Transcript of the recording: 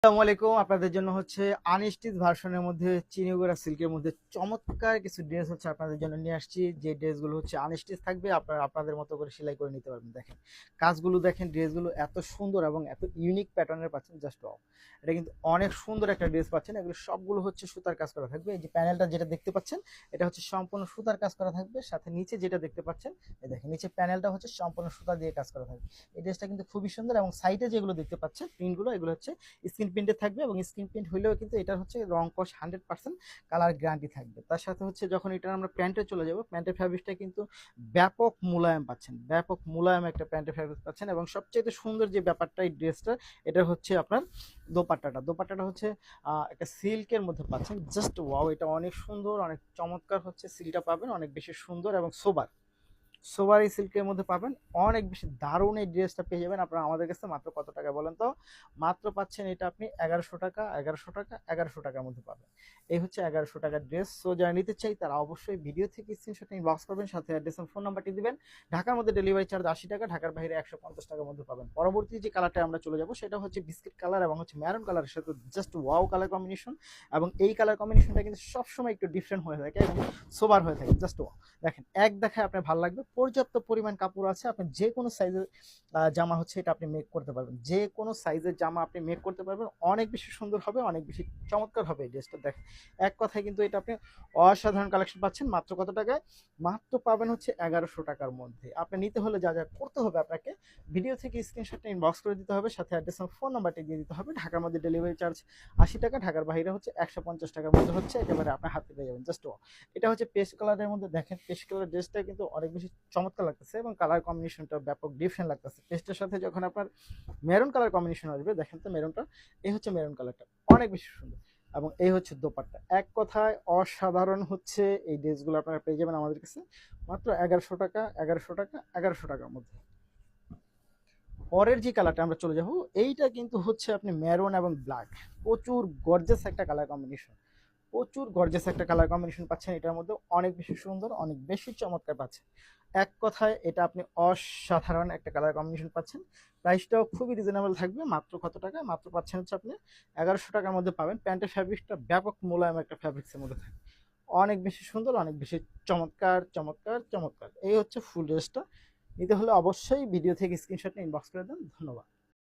আসসালামু আলাইকুম। আপনাদের জন্য হচ্ছে আনস্টিচ ভার্সনের মধ্যে চিনিগুড়া সিল্কের মধ্যে চমৎকার কিছু ড্রেস হচ্ছে আপনাদের জন্য নিয়ে আসছি। যে ড্রেসগুলো হচ্ছে আনস্টিচ থাকবে, আপনারা আপনাদের মতো করে সেলাই করে নিতে পারবেন। দেখেন কাজগুলো, দেখেন ড্রেসগুলো এত সুন্দর এবং এত ইউনিক প্যাটার্নের পাচ্ছেন, জাস্ট ওয়াও। এটা কিন্তু অনেক সুন্দর একটা ড্রেস পাচ্ছেন। এগুলো সবগুলো হচ্ছে সুতার কাজ করা থাকবে। এই যে প্যানেলটা যেটা দেখতে পাচ্ছেন, এটা হচ্ছে সম্পূর্ণ সুতার কাজ করা থাকবে। সাথে নিচে যেটা দেখতে পাচ্ছেন, এই দেখেন নিচে প্যানেলটা হচ্ছে সম্পূর্ণ সুতা দিয়ে কাজ করা থাকবে। এই ড্রেসটা কিন্তু খুবই সুন্দর এবং সাইডে যেগুলো দেখতে পাচ্ছেন প্রিন্টগুলো, এগুলো হচ্ছে স্ক্রিন প্রিন্টে থাকবে এবং স্ক্রিন প্রিন্ট হইলেও কিন্তু এটার হচ্ছে রং কস 100% কালার গ্যারান্টি থাকবে। তার সাথে হচ্ছে যখন এটা আমরা প্যান্টে চলে যাব, প্যান্টের ফ্যাব্রিকটা কিন্তু ব্যাপক মোলায়েম পাচ্ছেন, ব্যাপক মোলায়েম একটা প্যান্টের ফ্যাব্রিক পাচ্ছেন। এবং সবচেয়ে সুন্দর যে ব্যাপারটা এই ড্রেসটা, এটা হচ্ছে আপনার দোপাট্টাটা হচ্ছে একটা সিল্কের মধ্যে পাচ্ছেন, জাস্ট ওয়াও। এটা অনেক সুন্দর, অনেক চমৎকার হচ্ছে সিলটা পাবেন, অনেক বেশি সুন্দর এবং সোবার সোবারি সিল্কের মধ্যে পাবেন। অনেক বেশি দারুণ এই ড্রেসটা পেয়ে যাবেন আপনারা আমাদের কাছে। মাত্র কত টাকা বলেন তো? মাত্র পাচ্ছেন এটা আপনি 1100 টাকা, 1100টাকার মধ্যে পাবেন। এই হচ্ছে 1100 টাকার ড্রেস। সো যারা নিতে চাই তারা অবশ্যই ভিডিও থেকে স্ক্রিনশট ইনবক্স করবেন, সাথে অ্যাড্রেস এবং ফোন নাম্বারটি দিবেন। ঢাকার মধ্যে ডেলিভারি চার্জ 80 টাকা, ঢাকার বাইরে 150 টাকার মধ্যে পাবেন। পরবর্তী যে কালারটা আমরা চলে যাব সেটা হচ্ছে বিস্কিট কালার এবং হচ্ছে ম্যারুন কালারের সাথে জাস্ট ওয়াও কালার কম্বিনেশন। এবং এই কালার কম্বিনেশনটা কিন্তু সবসময় একটু ডিফারেন্ট হয়ে থাকে এবং সোবার হয়ে থাকে, জাস্ট ওয়াও। দেখেন এক দেখায় আপনার ভালো লাগবে। পর্যাপ্ত পরিমাণ কাপড় আছে, আপনি যে কোনো সাইজের জামা হচ্ছে এটা আপনি মেক করতে পারবেন, যে কোনো সাইজের জামা আপনি মেক করতে পারবেন। অনেক বেশি সুন্দর হবে, অনেক বেশি চমৎকার হবে এই ড্রেসটা। দেখেন এক কথায় কিন্তু এটা আপনি অসাধারণ কালেকশন পাচ্ছেন। মাত্র কত টাকায়? মাত্র পাবেন হচ্ছে 1100 টাকার মধ্যে। আপনি নিতে হলে যা যা করতে হবে, আপনাকে ভিডিও থেকে স্ক্রিনশটটা ইনবক্স করে দিতে হবে, সাথে অ্যাড্রেস এবং ফোন নাম্বারটি দিয়ে দিতে হবে। ঢাকার মধ্যে ডেলিভারি চার্জ 80 টাকা, ঢাকার বাইরে হচ্ছে 150 টাকার মধ্যে হচ্ছে একেবারে আপনার হাতে পেয়ে যাবেন, জাস্ট। এটা হচ্ছে পেস্ট কালারের মধ্যে। দেখেন পেস্ট কালার ড্রেসটা কিন্তু অনেক বেশি চমৎকার লাগতেছে এবং কালার কম্বিনেশনটা ব্যাপক ডিফারেন্ট লাগতেছে। পেস্টের সাথে যখন আপনার মেরুন কালার কম্বিনেশন আসবে, দেখেন তো মেরুনটা, এই হচ্ছে মেরুন কালারটা, অনেক বেশি সুন্দর। এবং এই হচ্ছে দোপাট্টা। এক কথায় অসাধারণ হচ্ছে এই ড্রেসগুলো আপনারা পেয়ে যাবেন আমাদের কাছে মাত্র 1100 টাকা, 1100 টাকা, 1100 টাকার মধ্যে। পরের যে কালারটা আমরা চলে যাবো, এইটা কিন্তু হচ্ছে আপনি মেরুন এবং ব্ল্যাক, প্রচুর গর্জাস একটা কালার কম্বিনেশন, প্রচুর গর্জাস একটা কালার কম্বিনেশন পাচ্ছেন এটার মধ্যে। অনেক বেশি সুন্দর, অনেক বেশি চমৎকার পাচ্ছেন। এক কথায় এটা আপনি অসাধারণ একটা কালার কম্বিনেশন পাচ্ছেন। প্রাইসটাও খুবই রিজনেবল থাকবে। মাত্র কত টাকা? মাত্র পাচ্ছেন হচ্ছে আপনি 1100 টাকার মধ্যে পাবেন। প্যান্টের ফ্যাব্রিকটা ব্যাপক মোলায়েম একটা ফ্যাব্রিক্সের মধ্যে থাকে, অনেক বেশি সুন্দর, অনেক বেশি চমৎকার চমৎকার চমৎকার। এই হচ্ছে ফুল ড্রেসটা। নিতে হলে অবশ্যই ভিডিও থেকে স্ক্রিনশট নিয়ে ইনবক্স করে দেন। ধন্যবাদ।